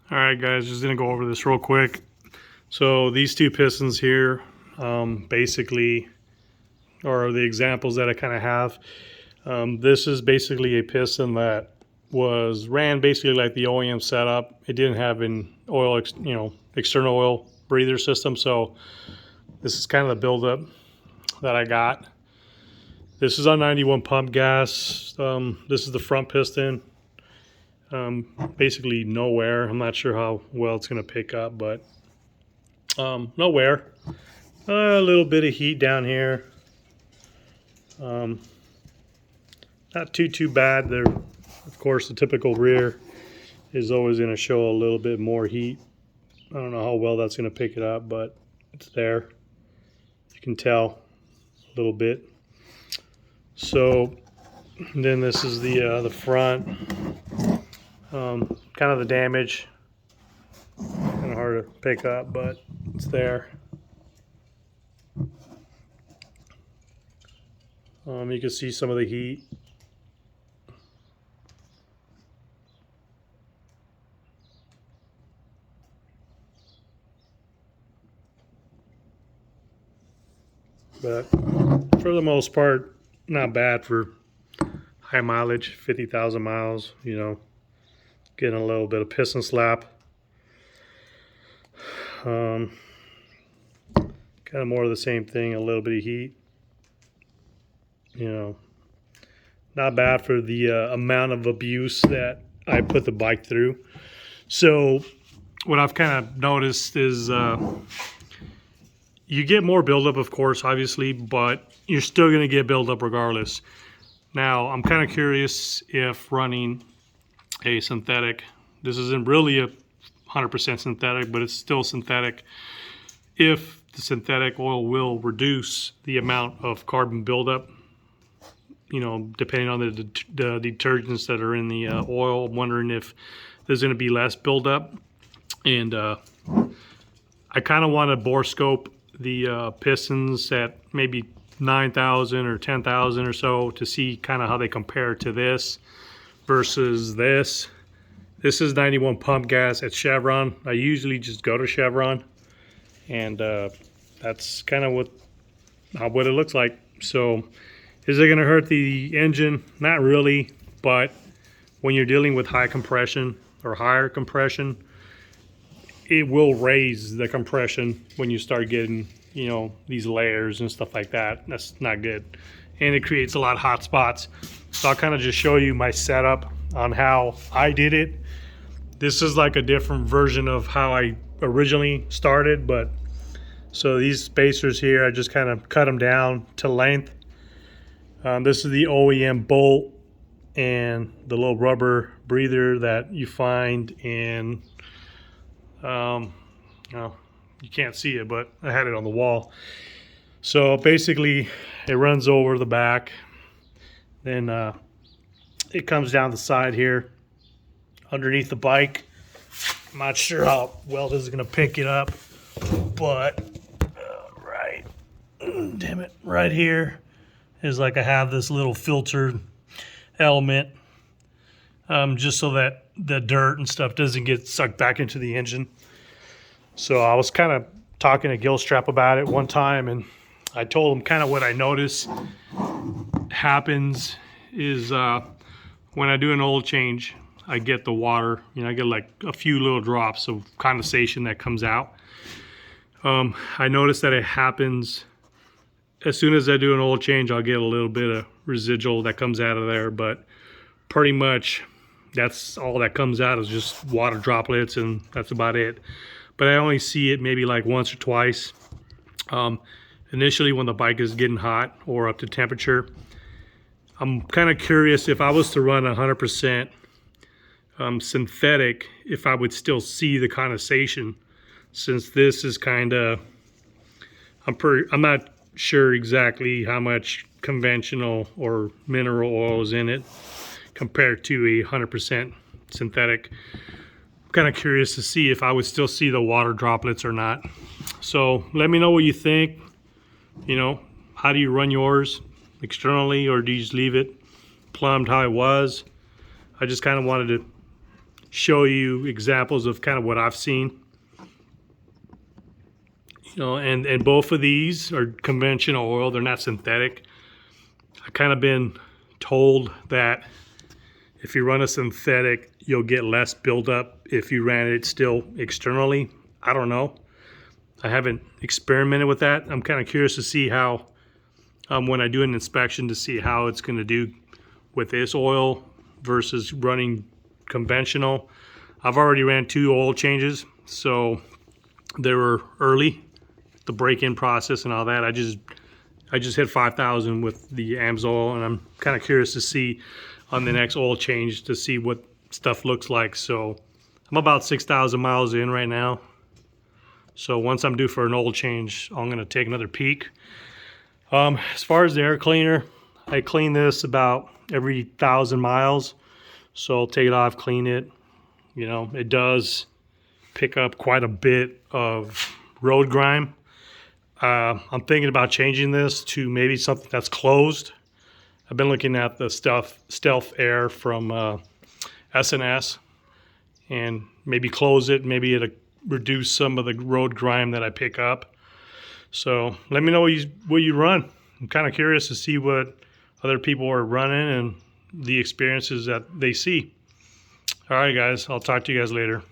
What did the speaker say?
All right, guys, just gonna go over this real quick. So these two pistons here, basically, are the examples that I kind of have. This is basically a piston that ran basically like the OEM setup. It didn't have an oil, external oil breather system. So this is kind of the buildup that I got. This is on 91 pump gas. This is the front piston. Basically nowhere. I'm not sure how well it's going to pick up, but nowhere. A little bit of heat down here. Not too bad. There, of course, the typical rear is always going to show a little bit more heat. I don't know how well that's going to pick it up, but it's there. You can tell a little bit. So then this is the front. Kind of the damage. Kind of hard to pick up, but it's there. You can see some of the heat. But for the most part, not bad for high mileage, 50,000 miles, getting a little bit of piston slap. Kind of more of the same thing, a little bit of heat. Not bad for the amount of abuse that I put the bike through. So what I've kind of noticed is you get more buildup, of course, obviously, but you're still going to get buildup regardless. Now, I'm kind of curious if running a synthetic, this isn't really a 100% synthetic, but it's still synthetic, if the synthetic oil will reduce the amount of carbon buildup, depending on the detergents that are in the oil. I'm wondering if there's going to be less buildup. And I kind of want to bore scope the pistons at maybe 9,000 or 10,000 or so to see kind of how they compare to this versus this. This is 91 pump gas at Chevron. I usually just go to Chevron, and that's kind of what it looks like. So is it going to hurt the engine? Not really, but when you're dealing with high compression or higher compression, it will raise the compression when you start getting, these layers and stuff like that. That's not good. And it creates a lot of hot spots. So I'll kind of just show you my setup on how I did it. This is like a different version of how I originally started, but so these spacers here, I just kind of cut them down to length. This is the OEM bolt and the little rubber breather that you find in, you can't see it, but I had it on the wall. So basically it runs over the back, then it comes down the side here underneath the bike. I'm not sure how well this is going to pick it up, but right here is like I have this little filtered element, just so that the dirt and stuff doesn't get sucked back into the engine. So I was kind of talking to Gilstrap about it one time, and I told him kind of what I notice happens is when I do an oil change, I get the water, I get like a few little drops of condensation that comes out. I notice that it happens as soon as I do an oil change. I'll get a little bit of residual that comes out of there, but pretty much that's all that comes out is just water droplets, and that's about it. But I only see it maybe like once or twice. Initially when the bike is getting hot or up to temperature. I'm kind of curious if I was to run 100% synthetic, if I would still see the condensation, since this is kind of, I'm not sure exactly how much conventional or mineral oil is in it compared to a 100% synthetic. I'm kind of curious to see if I would still see the water droplets or not. So let me know what you think. How do you run yours externally, or do you just leave it plumbed how it was? I just kind of wanted to show you examples of kind of what I've seen. You know, and both of these are conventional oil. They're not synthetic. I kind of been told that if you run a synthetic, you'll get less buildup if you ran it still externally. I don't know. I haven't experimented with that. I'm kind of curious to see how, when I do an inspection, to see how it's going to do with this oil versus running conventional. I've already ran 2 oil changes, so they were early, the break-in process and all that. I just hit 5,000 with the AMSOIL, and I'm kind of curious to see on the next oil change to see what stuff looks like. So I'm about 6,000 miles in right now. So once I'm due for an oil change, I'm going to take another peek. As far as the air cleaner, I clean this about every 1,000 miles. So I'll take it off, clean it. You know, it does pick up quite a bit of road grime. I'm thinking about changing this to maybe something that's closed. I've been looking at the Stealth Air from S&S, and maybe close it. Maybe it'll reduce some of the road grime that I pick up. So let me know what you run. I'm kind of curious to see what other people are running and the experiences that they see. All right, guys, I'll talk to you guys later.